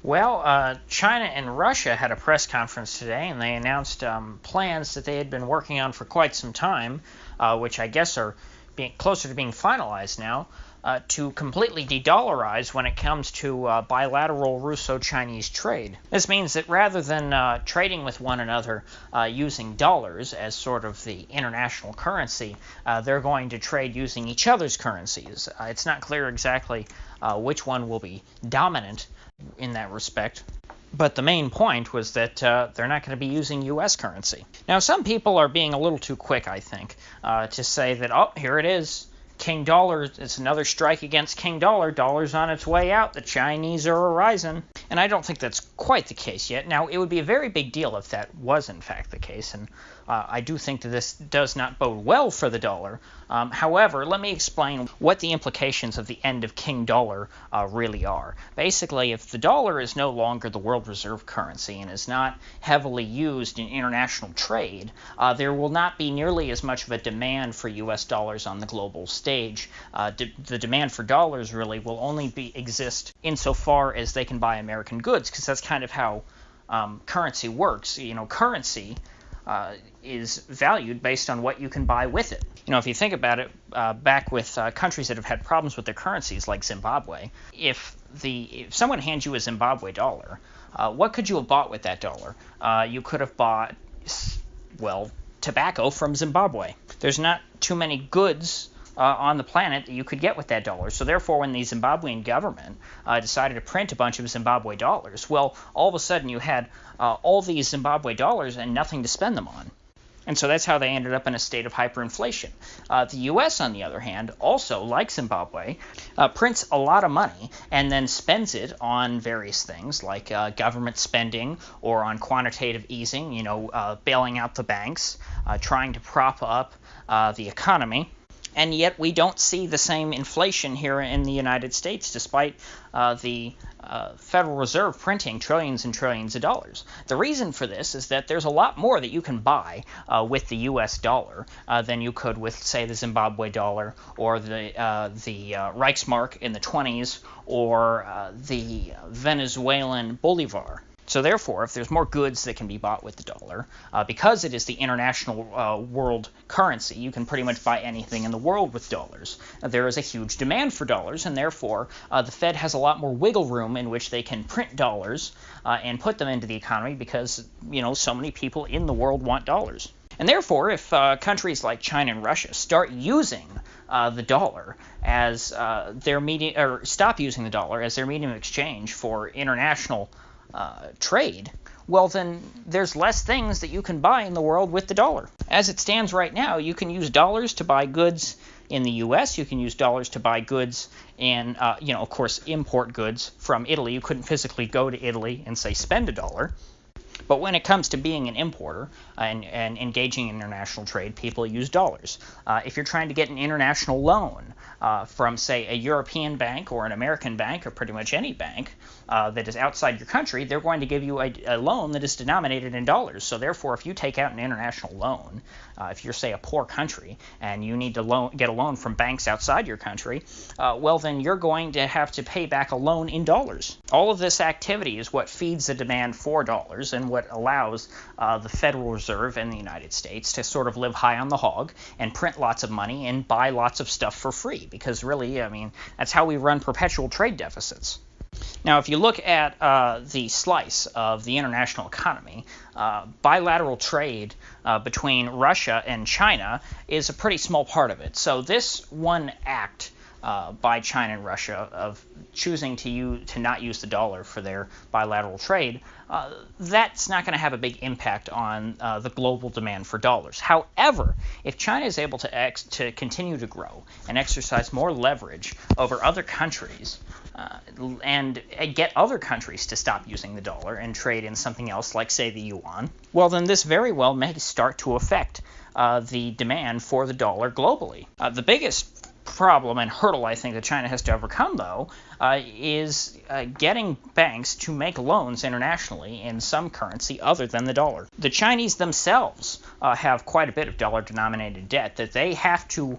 Well, China and Russia had a press conference today, and they announced plans that they had been working on for quite some time, which I guess are being closer to being finalized now, to completely de-dollarize when it comes to bilateral Russo-Chinese trade. This means that rather than trading with one another using dollars as sort of the international currency, they're going to trade using each other's currencies. It's not clear exactly which one will be dominant in that respect. But the main point was that they're not going to be using U.S. currency. Now, some people are being a little too quick, I think, to say that, oh, here it is. King Dollar, it's another strike against King Dollar. Dollar's on its way out. The Chinese are arising. And I don't think that's quite the case yet. Now, it would be a very big deal if that was, in fact, the case. And I do think that this does not bode well for the dollar. However, let me explain what the implications of the end of King Dollar really are. Basically, if the dollar is no longer the world reserve currency and is not heavily used in international trade, there will not be nearly as much of a demand for U.S. dollars on the global stage. The demand for dollars really will only exist insofar as they can buy American goods, because that's kind of how currency works. Currency is valued based on what you can buy with it. If you think about it, back with countries that have had problems with their currencies, like Zimbabwe, if someone hands you a Zimbabwe dollar, what could you have bought with that dollar? You could have bought, well, tobacco from Zimbabwe. There's not too many goods on the planet that you could get with that dollar. So therefore, when the Zimbabwean government decided to print a bunch of Zimbabwe dollars, well, all of a sudden you had all these Zimbabwe dollars and nothing to spend them on. And so that's how they ended up in a state of hyperinflation. The U.S., on the other hand, also, like Zimbabwe, prints a lot of money and then spends it on various things like government spending or on quantitative easing, bailing out the banks, trying to prop up the economy. And yet we don't see the same inflation here in the United States, despite the Federal Reserve printing trillions and trillions of dollars. The reason for this is that there's a lot more that you can buy with the U.S. dollar than you could with, say, the Zimbabwe dollar or the Reichsmark in the 20s or the Venezuelan bolivar. So therefore, if there's more goods that can be bought with the dollar, because it is the international world currency, you can pretty much buy anything in the world with dollars. There is a huge demand for dollars, and therefore the Fed has a lot more wiggle room in which they can print dollars and put them into the economy because, so many people in the world want dollars. And therefore, if countries like China and Russia start using the dollar as their medium, or stop using the dollar as their medium of exchange for international trade, well, then there's less things that you can buy in the world with the dollar. As it stands right now, you can use dollars to buy goods in the U.S. You can use dollars to buy goods and, of course, import goods from Italy. You couldn't physically go to Italy and, say, spend a dollar. But when it comes to being an importer and engaging in international trade, people use dollars. If you're trying to get an international loan from, say, a European bank or an American bank or pretty much any bank that is outside your country, they're going to give you a loan that is denominated in dollars. So therefore, if you take out an international loan, if you're, say, a poor country and you need to get a loan from banks outside your country, well, then you're going to have to pay back a loan in dollars. All of this activity is what feeds the demand for dollars and what allows the Federal Reserve in the United States to sort of live high on the hog and print lots of money and buy lots of stuff for free, because really, that's how we run perpetual trade deficits. Now, if you look at the slice of the international economy, bilateral trade between Russia and China is a pretty small part of it. So this one act by China and Russia of choosing to not use the dollar for their bilateral trade, that's not going to have a big impact on the global demand for dollars. However, if China is able to continue to grow and exercise more leverage over other countries and get other countries to stop using the dollar and trade in something else like, say, the yuan, well, then this very well may start to affect the demand for the dollar globally. The biggest problem and hurdle I think that China has to overcome, though, is getting banks to make loans internationally in some currency other than the dollar. The Chinese themselves have quite a bit of dollar-denominated debt that they have to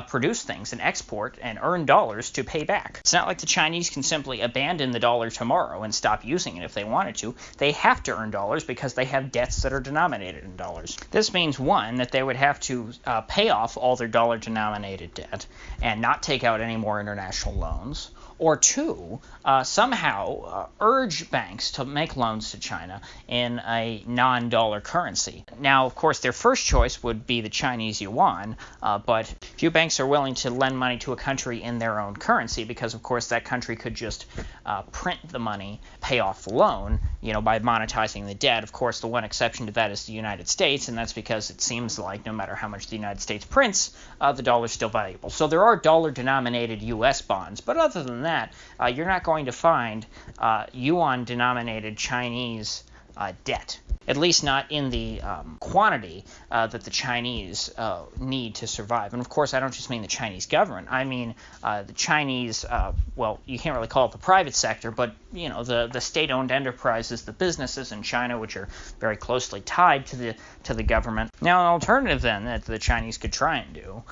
produce things and export and earn dollars to pay back. It's not like the Chinese can simply abandon the dollar tomorrow and stop using it if they wanted to. They have to earn dollars because they have debts that are denominated in dollars. This means, one, that they would have to pay off all their dollar-denominated debt and not take out any more international loans, or two, somehow urge banks to make loans to China in a non-dollar currency. Now, of course, their first choice would be the Chinese yuan, but few banks are willing to lend money to a country in their own currency because, of course, that country could just print the money, pay off the loan, by monetizing the debt. Of course, the one exception to that is the United States, and that's because it seems like no matter how much the United States prints, the dollar is still valuable. So there are dollar-denominated U.S. bonds, but other than that, you're not going to find yuan-denominated Chinese debt, at least not in the quantity that the Chinese need to survive. And of course, I don't just mean the Chinese government. I mean the Chinese, well, you can't really call it the private sector, but the state-owned enterprises, the businesses in China, which are very closely tied to the government. Now, an alternative then that the Chinese could try and do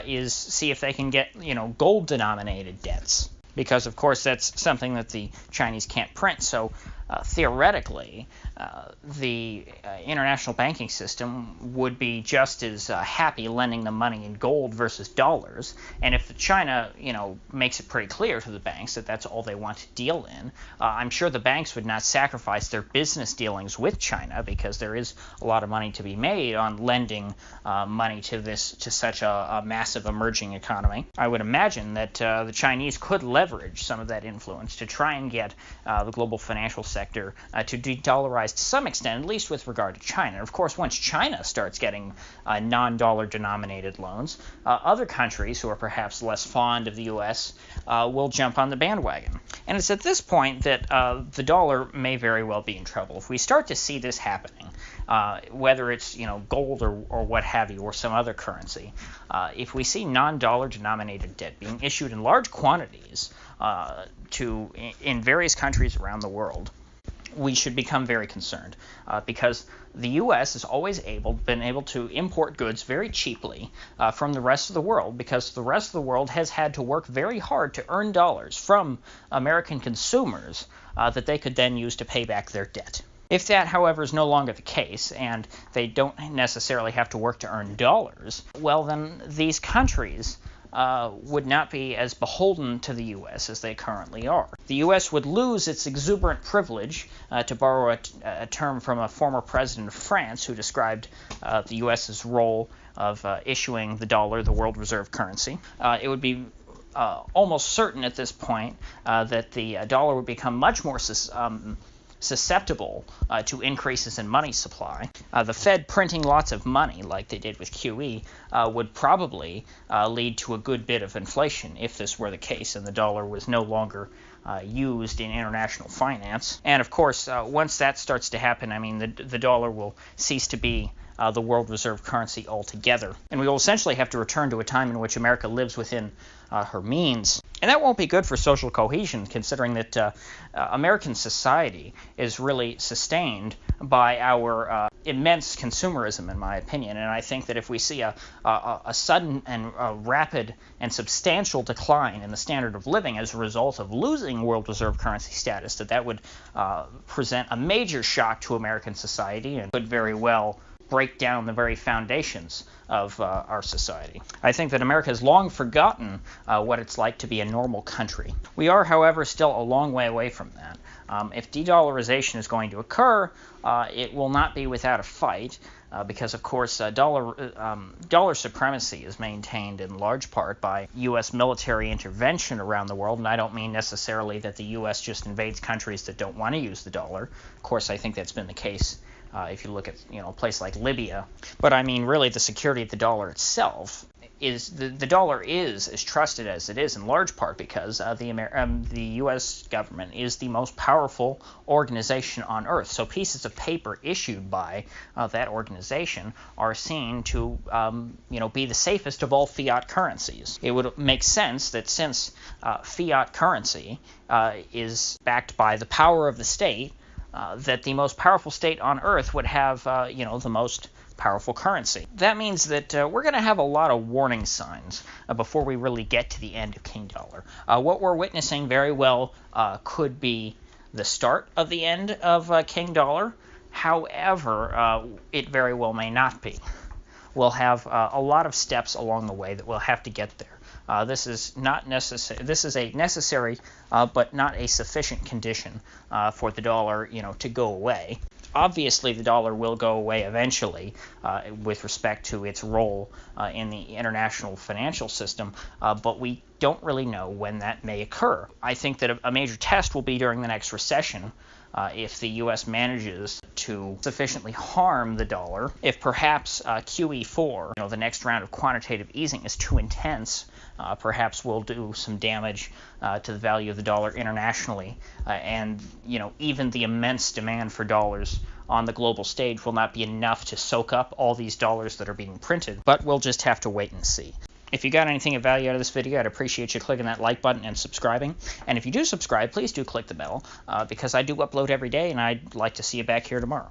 is see if they can get gold-denominated debts, because of course that's something that the Chinese can't print. So theoretically, the international banking system would be just as happy lending them money in gold versus dollars. And if China, makes it pretty clear to the banks that that's all they want to deal in, I'm sure the banks would not sacrifice their business dealings with China, because there is a lot of money to be made on lending money to such a massive emerging economy. I would imagine that the Chinese could leverage some of that influence to try and get the global financial sector to de-dollarize to some extent, at least with regard to China. Of course, once China starts getting non-dollar denominated loans, other countries who are perhaps less fond of the U.S. Will jump on the bandwagon. And it's at this point that the dollar may very well be in trouble. If we start to see this happening, whether it's gold or what have you, or some other currency, if we see non-dollar denominated debt being issued in large quantities in various countries around the world, we should become very concerned, because the U.S. has always been able to import goods very cheaply from the rest of the world, because the rest of the world has had to work very hard to earn dollars from American consumers that they could then use to pay back their debt. If that, however, is no longer the case, and they don't necessarily have to work to earn dollars, well, then these countries would not be as beholden to the U.S. as they currently are. The U.S. would lose its exuberant privilege, to borrow a term from a former president of France who described the U.S.'s role of issuing the dollar, the world reserve currency. It would be almost certain at this point that the dollar would become much more susceptible to increases in money supply. The Fed printing lots of money, like they did with QE, would probably lead to a good bit of inflation if this were the case and the dollar was no longer used in international finance. And of course, once that starts to happen, the dollar will cease to be the world reserve currency altogether. And we will essentially have to return to a time in which America lives within her means. And that won't be good for social cohesion, considering that American society is really sustained by our immense consumerism, in my opinion. And I think that if we see a sudden and rapid and substantial decline in the standard of living as a result of losing world reserve currency status, that would present a major shock to American society and could very well break down the very foundations of our society. I think that America has long forgotten what it's like to be a normal country. We are, however, still a long way away from that. If de-dollarization is going to occur, it will not be without a fight, because, of course, dollar supremacy is maintained in large part by U.S. military intervention around the world, and I don't mean necessarily that the U.S. just invades countries that don't want to use the dollar. Of course, I think that's been the case if you look at a place like Libya. But I mean, really, the security of the dollar itself is the dollar is as trusted as it is in large part because the U.S. government is the most powerful organization on earth. So pieces of paper issued by that organization are seen to be the safest of all fiat currencies. It would make sense that since fiat currency is backed by the power of the state, that the most powerful state on earth would have the most powerful currency. That means that we're going to have a lot of warning signs before we really get to the end of King Dollar. What we're witnessing very well could be the start of the end of King Dollar. However, it very well may not be. We'll have a lot of steps along the way that we'll have to get there. This is not necessary. This is a necessary, but not a sufficient condition for the dollar, to go away. Obviously, the dollar will go away eventually with respect to its role in the international financial system, but we don't really know when that may occur. I think that a major test will be during the next recession. If the U.S. manages to sufficiently harm the dollar, if perhaps QE4, the next round of quantitative easing, is too intense, perhaps we'll do some damage to the value of the dollar internationally, and even the immense demand for dollars on the global stage will not be enough to soak up all these dollars that are being printed, but we'll just have to wait and see. If you got anything of value out of this video, I'd appreciate you clicking that like button and subscribing. And if you do subscribe, please do click the bell, because I do upload every day, and I'd like to see you back here tomorrow.